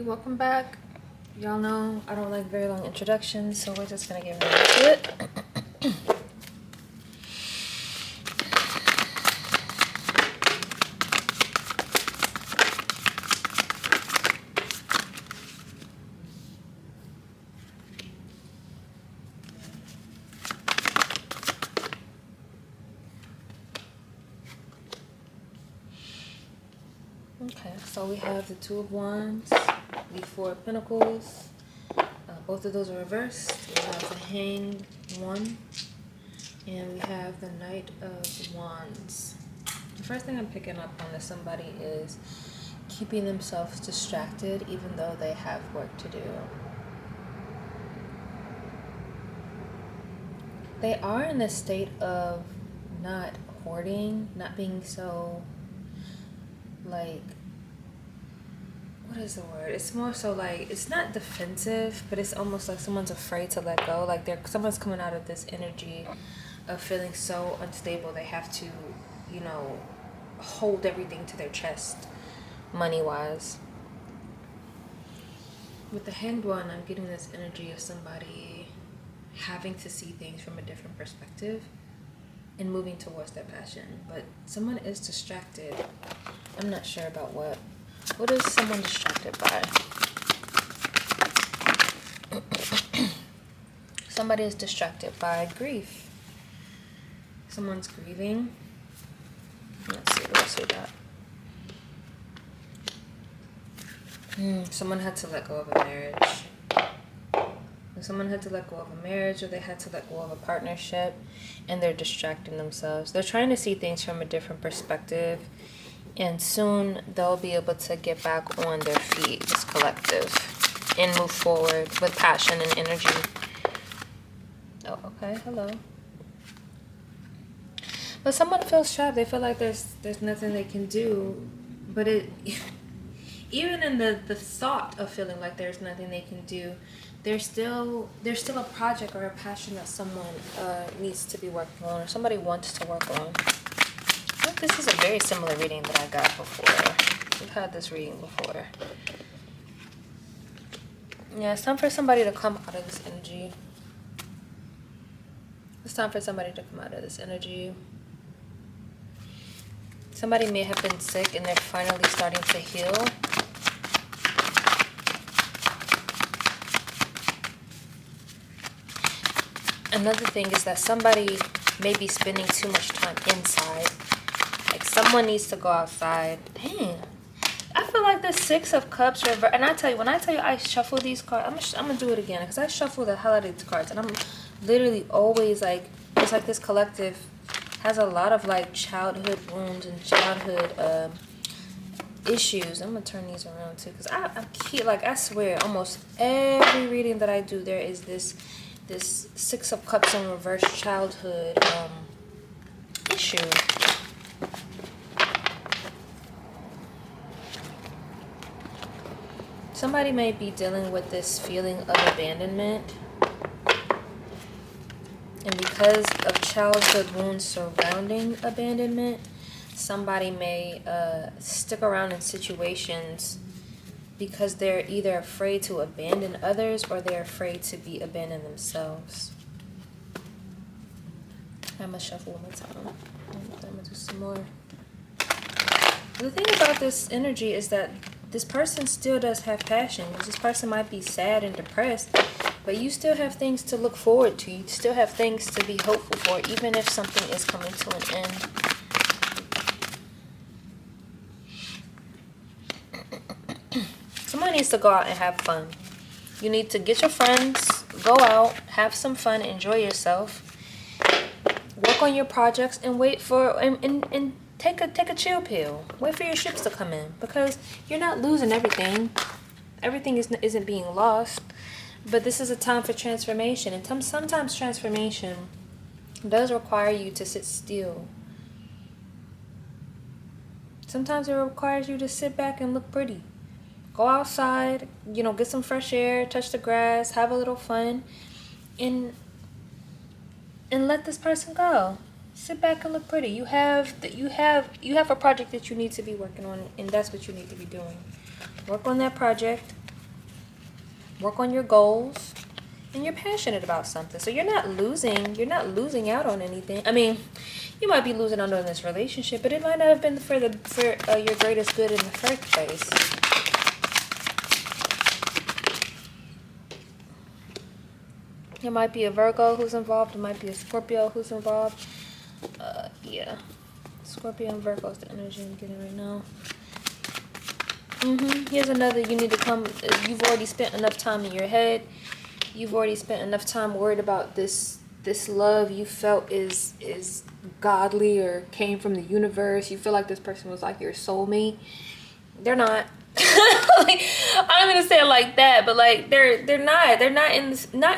welcome back. Y'all know I don't like very long introductions, so we're just gonna get right into it. Okay, so we have the Two of Wands, the Four of Pentacles. Both of those are reversed. We have the Hanged One, and we have the Knight of Wands. The first thing I'm picking up on is somebody is keeping themselves distracted even though they have work to do. They are in a state of not hoarding, not being so, like, what is the word? It's more so like, it's not defensive, but it's almost like someone's afraid to let go. Like someone's coming out of this energy of feeling so unstable they have to, hold everything to their chest, money-wise. With the Hanged One, I'm getting this energy of somebody having to see things from a different perspective and moving towards their passion. But someone is distracted. I'm not sure about what. What is someone distracted by? Somebody is distracted by grief. Someone's grieving. Let's see what else we got. Someone had to let go of a marriage. Someone had to let go of a marriage, or they had to let go of a partnership, and they're distracting themselves. They're trying to see things from a different perspective, and soon they'll be able to get back on their feet, this collective, and move forward with passion and energy. Oh, okay, hello. But someone feels trapped. They feel like there's nothing they can do, but even in the thought of feeling like there's nothing they can do, there's still a project or a passion that someone needs to be working on, or somebody wants to work on. I think this is a very similar reading that I got before. We've had this reading before. Yeah, it's time for somebody to come out of this energy. It's time for somebody to come out of this energy. Somebody may have been sick and they're finally starting to heal. Another thing is that somebody may be spending too much time inside. Like someone needs to go outside. Dang. I feel like the Six of Cups reverse. And when I tell you I shuffle these cards, I'm going to do it again. Because I shuffle the hell out of these cards. And I'm literally always like, it's like this collective has a lot of like childhood wounds and childhood issues. I'm going to turn these around too. Because I swear, almost every reading that I do, there is this Six of Cups in reverse childhood issue. Somebody may be dealing with this feeling of abandonment. And because of childhood wounds surrounding abandonment, somebody may stick around in situations because they're either afraid to abandon others or they're afraid to be abandoned themselves. I'm going to shuffle one more time. I'm going to do some more. The thing about this energy is that this person still does have passion. This person might be sad and depressed, but you still have things to look forward to. You still have things to be hopeful for, even if something is coming to an end. Someone needs to go out and have fun. You need to get your friends, go out, have some fun, enjoy yourself, work on your projects, and wait for and take a chill pill. Wait for your ships to come in, because you're not losing everything. Everything isn't being lost, but this is a time for transformation, and sometimes transformation does require you to sit still. Sometimes it requires you to sit back and look pretty. Go outside, get some fresh air, touch the grass, have a little fun, and let this person go. Sit back and look pretty. You have a project that you need to be working on, and that's what you need to be doing. Work on that project work on your goals, and you're passionate about something. So you're not losing out on anything. I mean, you might be losing out on this relationship, but it might not have been for your greatest good in the first place. It might be a Virgo who's involved. It might be a Scorpio who's involved. Yeah. Scorpio and Virgo is the energy I'm getting right now. Here's another. You need to come. You've already spent enough time in your head. You've already spent enough time worried about this love you felt is godly or came from the universe. You feel like this person was like your soulmate. They're not. Like, I'm gonna say it like that, but like they're not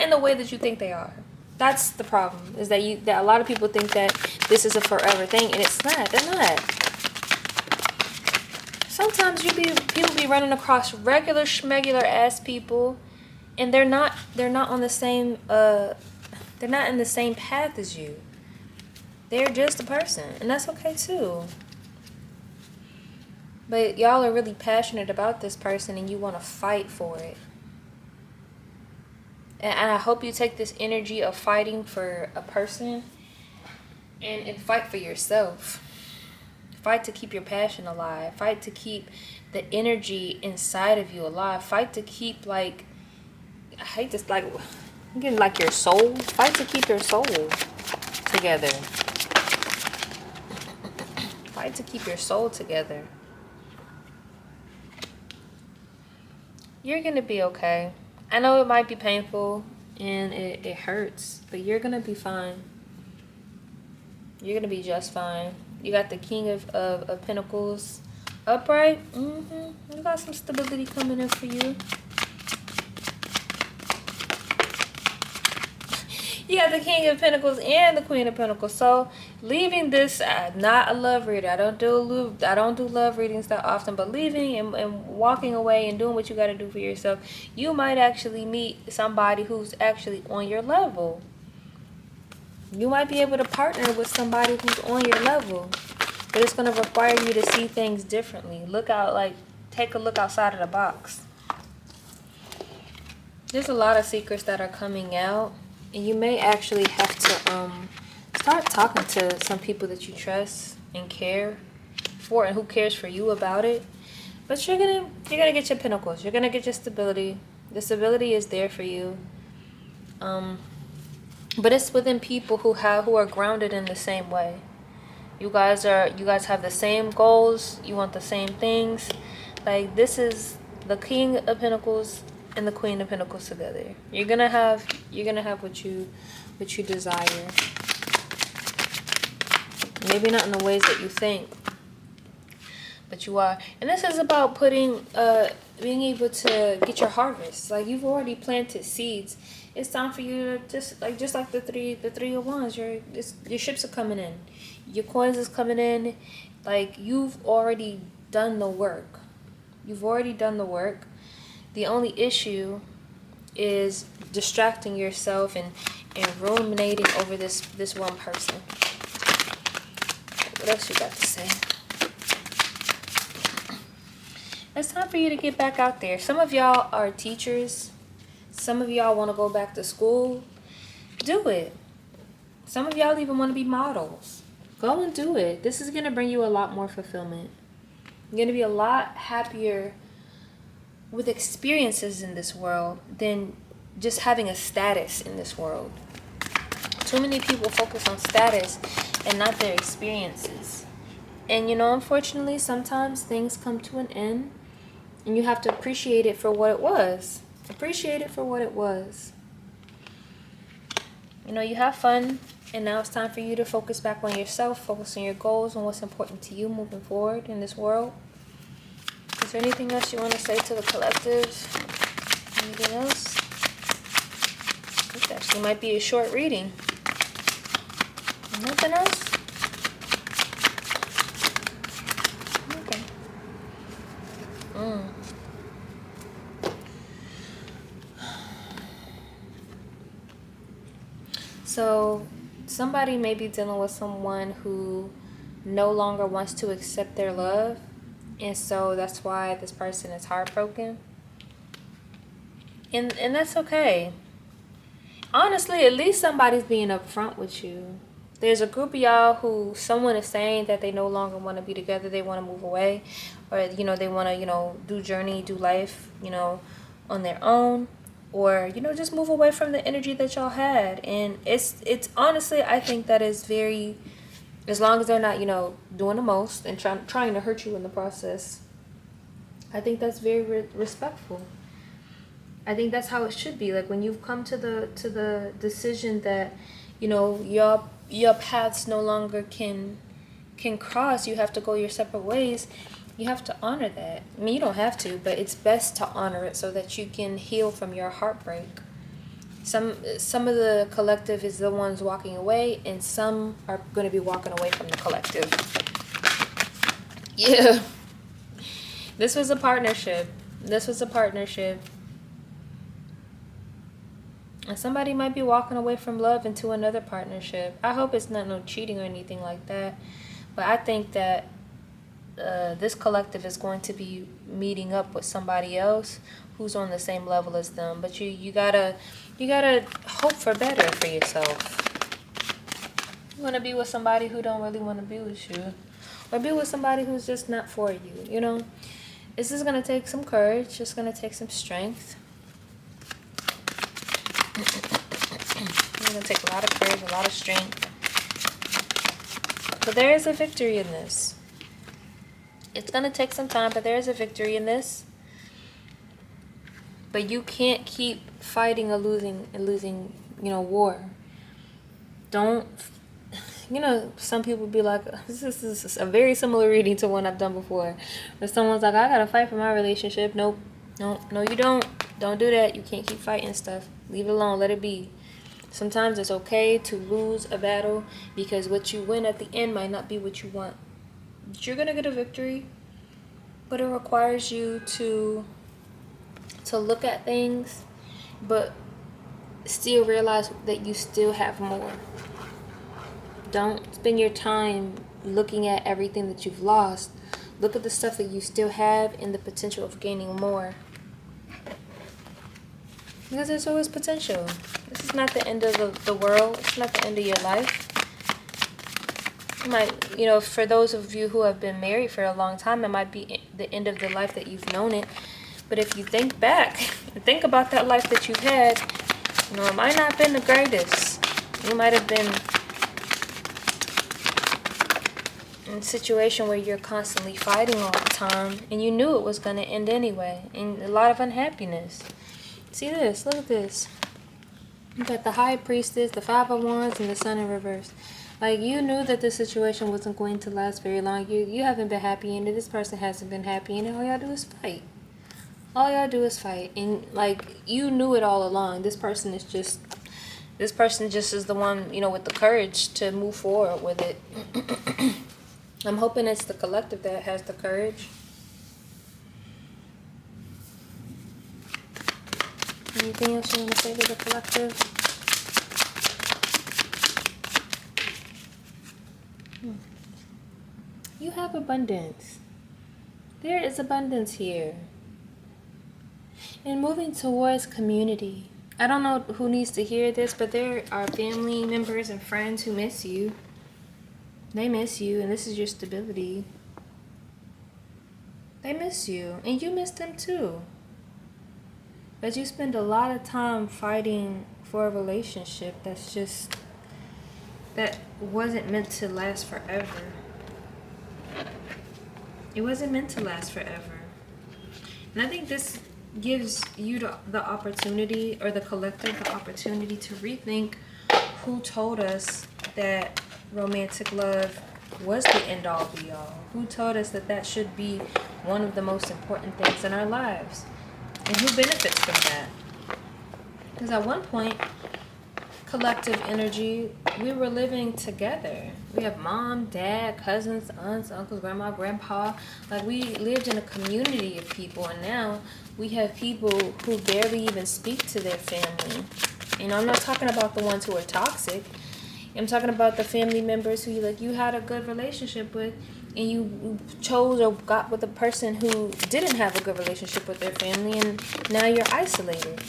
in the way that you think they are. That's the problem, is that a lot of people think that this is a forever thing, and it's not. They're not. Sometimes people be running across regular schmegular ass people, and they're not on the same they're not in the same path as you. They're just a person, and that's okay too. But y'all are really passionate about this person, and you want to fight for it. And I hope you take this energy of fighting for a person and fight for yourself. Fight to keep your passion alive. Fight to keep the energy inside of you alive. Fight to keep, like, I hate this, like, I'm getting like your soul. Fight to keep your soul together. Fight to keep your soul together. You're going to be okay. I know it might be painful and it hurts, but you're going to be fine. You're going to be just fine. You got the King of Pentacles upright. You got some stability coming in for you. You got the King of Pentacles and the Queen of Pentacles. So leaving this, not a love reader. I don't do love readings that often, but leaving and walking away and doing what you got to do for yourself, you might actually meet somebody who's actually on your level. You might be able to partner with somebody who's on your level, but it's going to require you to see things differently. Take a look outside of the box. There's a lot of secrets that are coming out. And you may actually have to start talking to some people that you trust and care for, and who cares for you about it. But you're gonna get your pentacles. You're gonna get your stability. The stability is there for you. But it's within people who are grounded in the same way. You guys have the same goals. You want the same things. Like, this is the King of Pentacles and the Queen of Pentacles together. You're gonna have what you desire. Maybe not in the ways that you think, but you are. And this is about being able to get your harvest. Like, you've already planted seeds. It's time for you to just like the three of wands. Your ships are coming in. Your coins is coming in. Like, you've already done the work. You've already done the work. The only issue is distracting yourself and ruminating over this one person. What else you got to say? It's time for you to get back out there. Some of y'all are teachers. Some of y'all want to go back to school. Do it. Some of y'all even want to be models. Go and do it. This is going to bring you a lot more fulfillment. You're going to be a lot happier with experiences in this world than just having a status in this world. Too many people focus on status and not their experiences. And unfortunately, sometimes things come to an end and you have to appreciate it for what it was. Appreciate it for what it was. You have fun, and now it's time for you to focus back on yourself, focus on your goals and what's important to you moving forward in this world. Is there anything else you want to say to the collective? Anything else? This actually might be a short reading. Nothing else? Okay. So, somebody may be dealing with someone who no longer wants to accept their love. And so that's why this person is heartbroken. And that's okay. Honestly, at least somebody's being upfront with you. There's a group of y'all who someone is saying that they no longer want to be together, they want to move away, or they want to do journey, do life, on their own, or just move away from the energy that y'all had. And it's honestly, I think that is very, as long as they're not doing the most and trying to hurt you in the process, I think that's very respectful. I think that's how it should be. Like when you've come to the decision that your paths no longer can cross, you have to go your separate ways. You have to honor that. I mean, you don't have to, but it's best to honor it so that you can heal from your heartbreak. Some of the collective is the ones walking away, and some are going to be walking away from the collective. Yeah. This was a partnership. And somebody might be walking away from love into another partnership. I hope it's not no cheating or anything like that. But I think that this collective is going to be meeting up with somebody else who's on the same level as them. But you gotta hope for better for yourself. You want to be with somebody who don't really want to be with you, or be with somebody who's just not for you. This is gonna take some courage. It's gonna take some strength. It's gonna take a lot of courage, a lot of strength. But there is a victory in this. It's gonna take some time, but there is a victory in this. But you can't keep fighting a losing war. Don't. Some people be like, this is a very similar reading to one I've done before. Where someone's like, I gotta fight for my relationship. Nope. No, you don't. Don't do that. You can't keep fighting stuff. Leave it alone. Let it be. Sometimes it's okay to lose a battle because what you win at the end might not be what you want. But you're going to get a victory, but it requires you to look at things, but still realize that you still have more. Don't spend your time looking at everything that you've lost. Look at the stuff that you still have and the potential of gaining more. Because there's always potential. This is not the end of the world. It's not the end of your life. It might, for those of you who have been married for a long time, it might be the end of the life that you've known it. But if you think back and think about that life that you've had, it might not have been the greatest. You might have been in a situation where you're constantly fighting all the time, and you knew it was going to end anyway, and a lot of unhappiness. See this, look at this. You got the High Priestess, the Five of Wands, and the Sun in reverse. Like, you knew that the situation wasn't going to last very long. You haven't been happy in it. This person hasn't been happy in it. All y'all do is fight. And, you knew it all along. This person just is the one, with the courage to move forward with it. I'm hoping it's the collective that has the courage. Anything else you want to say to the collective? You have abundance. There is abundance here. And moving towards community. I don't know who needs to hear this, but there are family members and friends who miss you. They miss you, and this is your stability. They miss you, and you miss them too. But you spend a lot of time fighting for a relationship that wasn't meant to last forever. It wasn't meant to last forever. And I think this gives you the opportunity, or the collective the opportunity, to rethink who told us that romantic love was the end all be all. Who told us that should be one of the most important things in our lives? And who benefits from that? Because at one point, collective energy, we were living together. We have mom, dad, cousins, aunts, uncles, grandma, grandpa. We lived in a community of people, and now we have people who barely even speak to their family. I'm not talking about the ones who are toxic. I'm talking about the family members who you had a good relationship with, and you chose or got with a person who didn't have a good relationship with their family, and now you're isolated.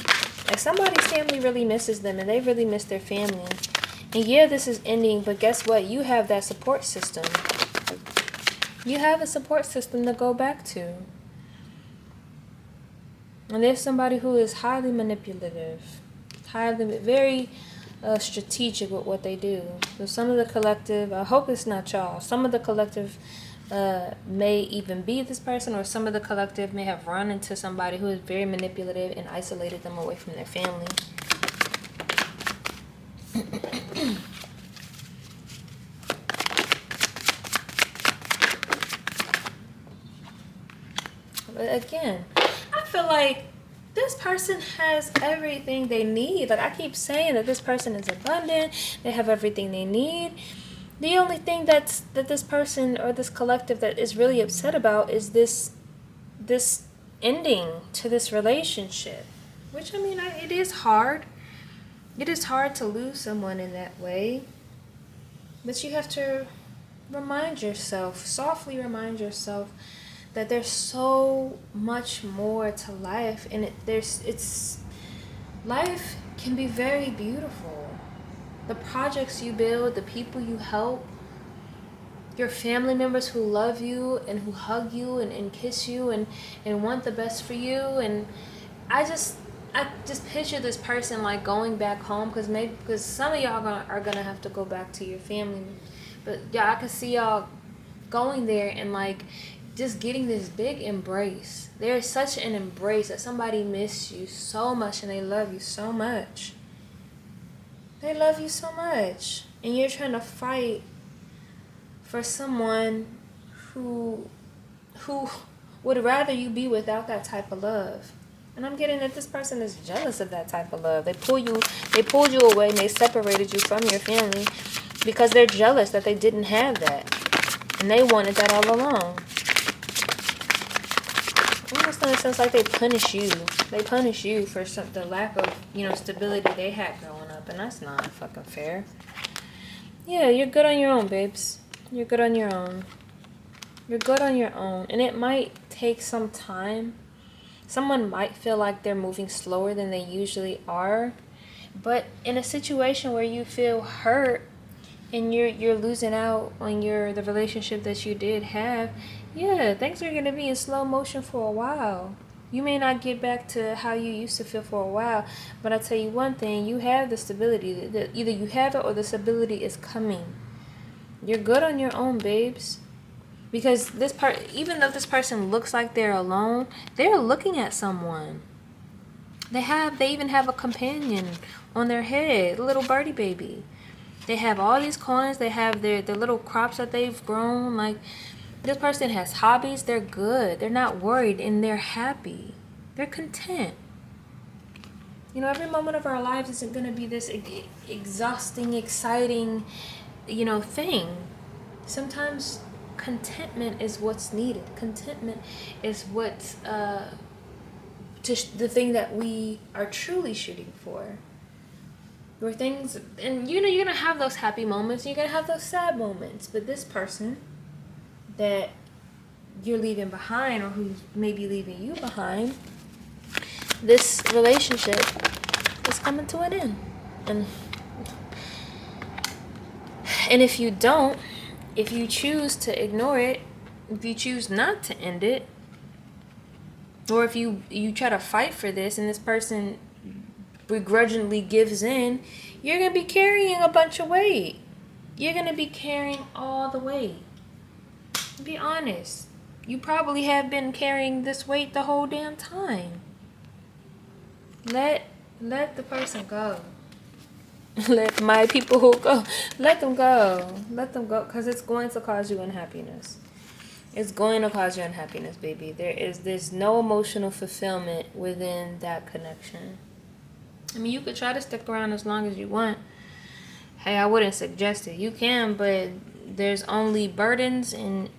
Like, somebody's family really misses them, and they really miss their family. And yeah, this is ending, but guess what? You have that support system. You have a support system to go back to. And there's somebody who is highly manipulative, very strategic with what they do. So some of the collective, I hope it's not y'all, some of the collective may even be this person, or some of the collective may have run into somebody who is very manipulative and isolated them away from their family. But again, I feel like this person has everything they need. Like, I keep saying that this person is abundant. They have everything they need. The only thing that this person or this collective that is really upset about is this ending to this relationship. Which, I mean, it is hard. It is hard to lose someone in that way. But you have to remind yourself, softly remind yourself, that there's so much more to life, and life can be very beautiful. The projects you build, the people you help, your family members who love you and who hug you and kiss you and want the best for you. And I just picture this person like going back home, because some of y'all are gonna have to go back to your family, but yeah, I can see y'all going there and like just getting this big embrace. There's such an embrace that somebody missed you so much and they love you so much. They love you so much. And you're trying to fight for someone who would rather you be without that type of love. And I'm getting that this person is jealous of that type of love. They pulled you away and they separated you from your family because they're jealous that they didn't have that. And they wanted that all along. Almost in a sense like they punish you. They punish you for the lack of, stability they had growing up. And that's not fucking fair. Yeah, you're good on your own, babes. You're good on your own. You're good on your own. And it might take some time. Someone might feel like they're moving slower than they usually are. But in a situation where you feel hurt and you're losing out on the relationship that you did have, yeah, things are going to be in slow motion for a while. You may not get back to how you used to feel for a while, but I tell you one thing, you have the stability. Either you have it or the stability is coming. You're good on your own, babes. Because even though this person looks like they're alone, they're looking at someone. They even have a companion on their head, a little birdie baby. They have all these coins. They have their little crops that they've grown. Like, this person has hobbies. They're good. They're not worried, and they're happy. They're content. Every moment of our lives isn't going to be this exhausting, exciting, thing. Sometimes contentment is what's needed. Contentment is what's the thing that we are truly shooting for. Where things, and you're going to have those happy moments, you're going to have those sad moments. But this person that you're leaving behind, or who's maybe leaving you behind, this relationship is coming to an end. And if you choose to ignore it, if you choose not to end it, or if you try to fight for this and this person begrudgingly gives in, you're going to be carrying a bunch of weight. You're going to be carrying all the weight. Be honest. You probably have been carrying this weight the whole damn time. Let the person go. Let my people who go, let them go. Let them go, because it's going to cause you unhappiness. It's going to cause you unhappiness, baby. There's no emotional fulfillment within that connection. I mean, you could try to stick around as long as you want. Hey, I wouldn't suggest it. You can, but there's only burdens and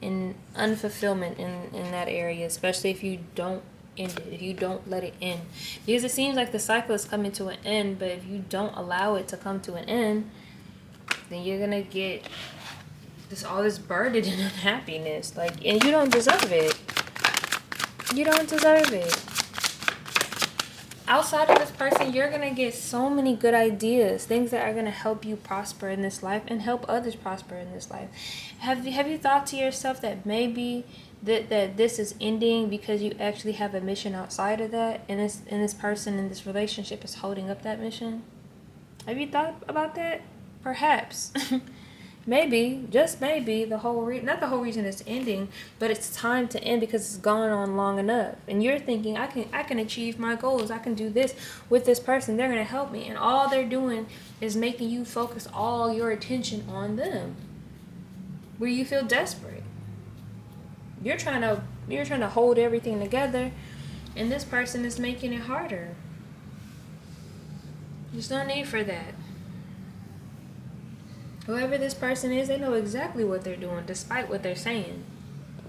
unfulfillment in that area, especially if you don't end it, if you don't let it end. Because it seems like the cycle is coming to an end, but if you don't allow it to come to an end, then you're going to get all this burden and unhappiness. Like, and you don't deserve it. You don't deserve it. Outside of this person, you're going to get so many good ideas, things that are going to help you prosper in this life and help others prosper in this life. Have you thought to yourself that maybe that this is ending because you actually have a mission outside of that, and this person in this relationship is holding up that mission? Have you thought about that? Perhaps. Maybe, just maybe, not the whole reason it's ending, but it's time to end because it's gone on long enough. And you're thinking, I can achieve my goals. I can do this with this person. They're going to help me. And all they're doing is making you focus all your attention on them, where you feel desperate. You're trying to hold everything together, and this person is making it harder. There's no need for that. Whoever this person is, they know exactly what they're doing, despite what they're saying.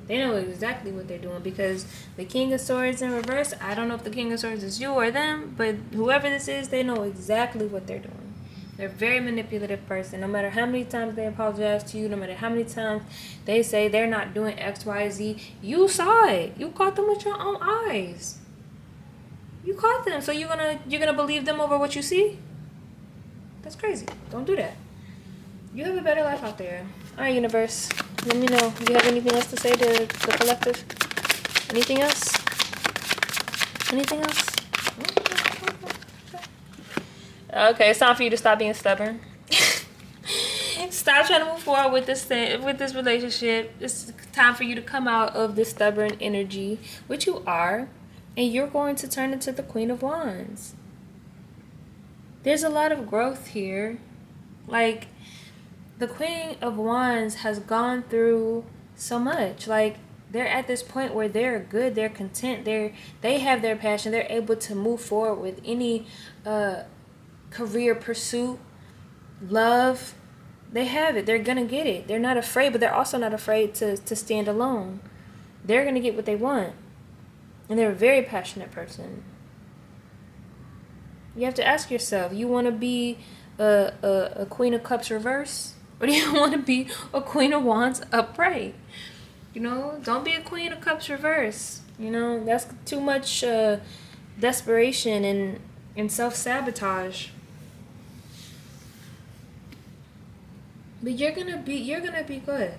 They know exactly what they're doing, because the King of Swords in reverse, I don't know if the King of Swords is you or them, but whoever this is, they know exactly what they're doing. They're a very manipulative person. No matter how many times they apologize to you, no matter how many times they say they're not doing X, Y, Z, you saw it. You caught them with your own eyes. You caught them, so you're gonna believe them over what you see? That's crazy. Don't do that. You have a better life out there. All right, universe. Let me know. Do you have anything else to say to the collective? Anything else? Anything else? Okay, it's time for you to stop being stubborn. Stop trying to move forward with this relationship. It's time for you to come out of this stubborn energy, which you are, and you're going to turn into the Queen of Wands. There's a lot of growth here. Like, the Queen of Wands has gone through so much. Like, they're at this point where they're good, they're content, they have their passion, they're able to move forward with any career pursuit, love. They have it. They're gonna get it. They're not afraid, but they're also not afraid to stand alone. They're gonna get what they want, and they're a very passionate person. You have to ask yourself: you want to be a Queen of Cups reverse? Or do you want to be a Queen of Wands upright? You know, don't be a Queen of Cups reverse. You know, that's too much desperation and self-sabotage. But you're gonna be good.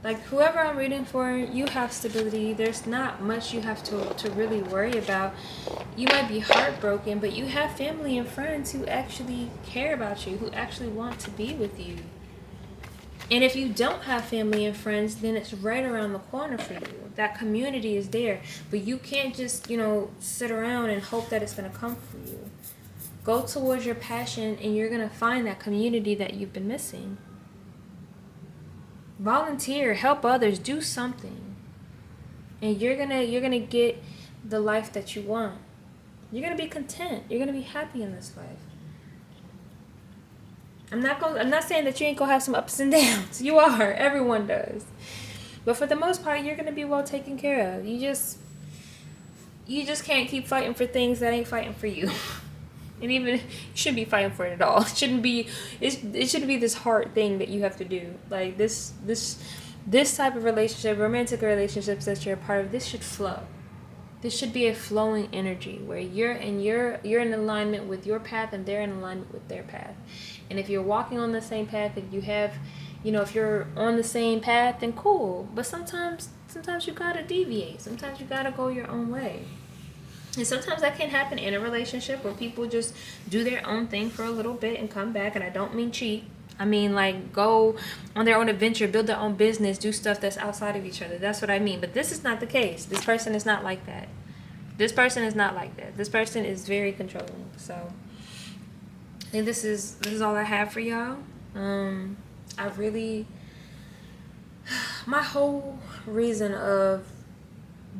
Like, whoever I'm reading for, you have stability. There's not much you have to really worry about. You might be heartbroken, but you have family and friends who actually care about you, who actually want to be with you. And if you don't have family and friends, then it's right around the corner for you. That community is there. But you can't just, sit around and hope that it's going to come for you. Go towards your passion, and you're going to find that community that you've been missing. Volunteer, help others, do something. And you're gonna get the life that you want. You're going to be content. You're going to be happy in this life. I'm not saying that you ain't gonna have some ups and downs. You are. Everyone does. But for the most part, you're gonna be well taken care of. You just can't keep fighting for things that ain't fighting for you. And even you shouldn't be fighting for it at all. It shouldn't be this hard thing that you have to do. Like this type of relationship, romantic relationships that you're a part of, this should flow. This should be a flowing energy where you're in alignment with your path and they're in alignment with their path. And if you're walking on the same path, if you have, if you're on the same path, then cool. But sometimes you gotta deviate. Sometimes you gotta go your own way. And sometimes that can happen in a relationship where people just do their own thing for a little bit and come back. And I don't mean cheat. I mean, like, go on their own adventure, build their own business, do stuff that's outside of each other. That's what I mean. But this is not the case. This person is not like that. This person is not like that. This person is very controlling. So I think this is all I have for y'all. My whole reason of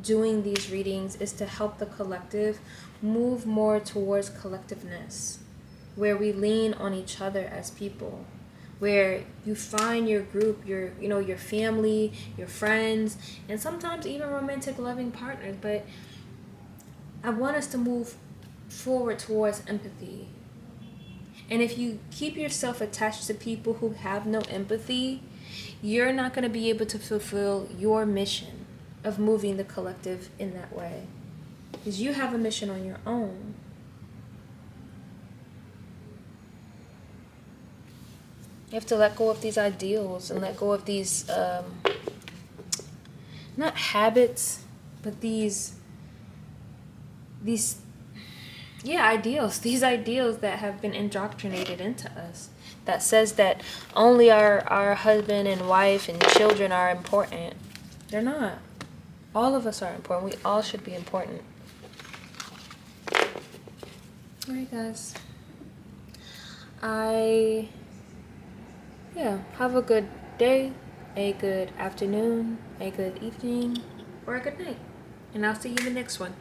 doing these readings is to help the collective move more towards collectiveness, where we lean on each other as people, where you find your group, your family, your friends, and sometimes even romantic loving partners. But I want us to move forward towards empathy. And if you keep yourself attached to people who have no empathy, you're not going to be able to fulfill your mission of moving the collective in that way. Because you have a mission on your own. You have to let go of these ideals and let go of these, not habits, but these ideals. These ideals that have been indoctrinated into us. That says that only our husband and wife and children are important. They're not. All of us are important. We all should be important. Alright, guys. Have a good day, a good afternoon, a good evening, or a good night. And I'll see you in the next one.